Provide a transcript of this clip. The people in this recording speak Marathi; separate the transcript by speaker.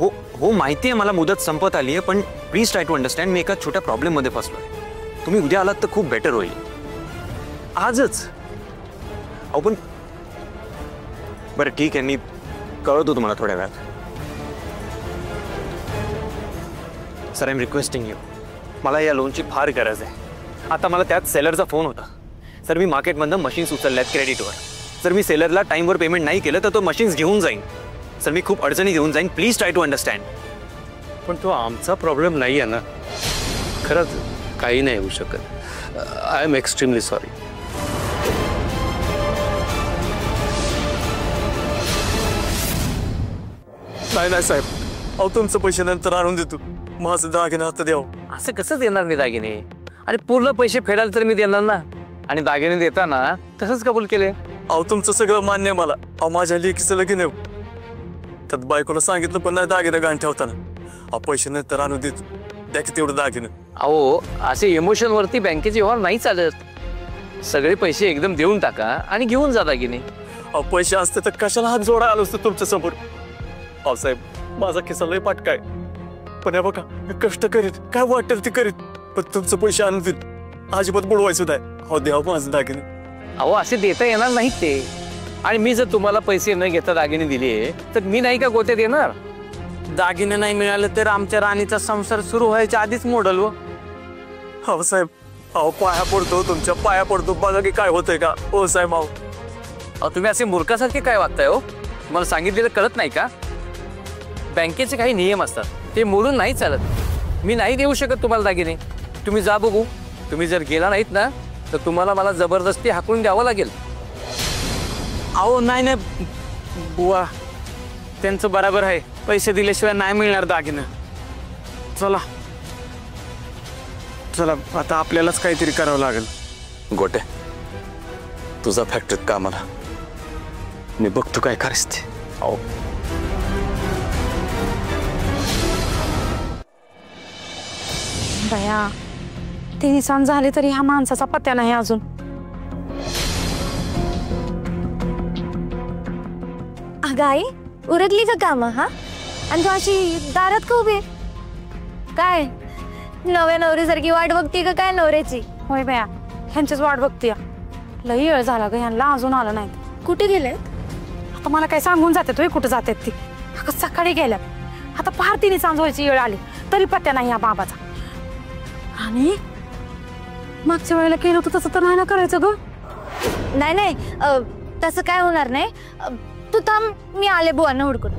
Speaker 1: हो हो माहिती आहे मला मुदत संपत आली आहे, पण प्लीज ट्राय टू अंडरस्टँड. मी एका छोट्या प्रॉब्लेम मध्ये फसलोय. तुम्ही उद्या आलात तर खूप बेटर होईल. आजच. अहो पण बरं ठीक आहे, मी कळवतो तुम्हाला थोड्या वेळात. Sir I am requesting you, मला या लोनची फार गरज आहे. आता मला त्यात सेलरचा फोन होता. सर मी मार्केटमधनं मशीन्स उचलल्यात क्रेडिटवर. सर मी सेलरला टाईमवर पेमेंट नाही केलं तर तो मशीन्स घेऊन जाईन. सर मी खूप अडचणी घेऊन जाईन. Please try to understand.
Speaker 2: पण तो आमचा प्रॉब्लेम नाही आहे ना. खरंच काही नाही होऊ शकत. I am extremely sorry.
Speaker 3: नाही साहेब, अहो तुमचं पैसे नंतर आणून देतो. माझं दागिने आता द्यावं.
Speaker 4: असं कसं देणार मी दागिने? आणि पूर्ण पैसे फेडाल तर मी देणार ना. आणि दागिने देताना तसंच कबूल केले.
Speaker 3: अहो तुमचं सगळं मान्य मला. अहो माझ्या लेकीचं लगीन आहे. त्यात बायकोला सांगितलं पण नाही दागिने गाण ठेवताना. अहो पैसे नंतर आणून देतो. द्या की तेवढं दागिने.
Speaker 4: अहो असे इमोशन वरती बँकेचे व्यवहार नाही चालत. सगळे पैसे एकदम देऊन टाका आणि घेऊन जा दागिने.
Speaker 3: अहो पैसे असते तर कशाला हात जोडा आलो असतो तुमच्या समोर. अहो साहेब माझा खिसा लय पाटका आहे. पण हे बघा मी कष्ट करीत, काय वाटेल ते करीत, पण तुमचं पैसे आणून देत. अजिबात बुडवायचं नाही. अहो द्या माझं दागिने.
Speaker 4: अहो असे देता येणार नाहीत ते. आणि मी जर तुम्हाला पैसे न घेता दागिने दिले तर मी नाही का गोते देणार?
Speaker 5: दागिने नाही मिळाले तर आमच्या राणीचा संसार सुरू व्हायच्या आधीच मोडल. व
Speaker 3: हो साहेब, अहो पाया पडतो, तुमच्या पाया पडतो. बघा की काय होतंय का. हो साहेब अहो.
Speaker 4: अहो तुम्ही असे मूर्खासारखे काय वागताय हो? तुम्हाला सांगितलेलं कळत नाही का? बँकेचे काही नियम असतात, ते मोडून नाही चालत. मी नाही देऊ शकत तुम्हाला दागिने. तुम्ही जा बघू. तुम्ही जर गेला नाहीत ना तर तुम्हाला मला जबरदस्ती हाकलून द्यावं लागेल.
Speaker 5: अहो नाही बुवा, त्यांचं बरोबर आहे. पैसे दिल्याशिवाय नाही मिळणार दागिने. चला चला आता आपल्यालाच काहीतरी करावं लागेल.
Speaker 2: गोटे तुझा फॅक्टरीत कामाला मी बघतो काय करायच ते.
Speaker 1: अहो
Speaker 6: बया 3 सांज झाले तरी ह्या माणसाचा पत्ता नाही अजून.
Speaker 7: अगाई उरकली का काम? हा आणि तू अशी दारात का उभी? काय नव्या नवरीसारखी वाट बघती का काय नवऱ्याची?
Speaker 6: होय बया, ह्यांचीच वाट बघतीय. लई वेळ झाला ग, ह्यांना अजून आलं नाही.
Speaker 7: कुठे गेलेत?
Speaker 6: आता मला काय सांगून जाते तुम्ही कुठे जातात ती? सकाळी गेल्यात. आता फार 3 सांज व्हायची वेळ आली तरी पत्ता नाही या बाबाचा. आणि मागच्या वेळेला केलं होतं तसं तर नाही ना करायचं ग.
Speaker 7: नाही तसं काय होणार नाही. तू थांब, मी आले बुवांना हुडकून.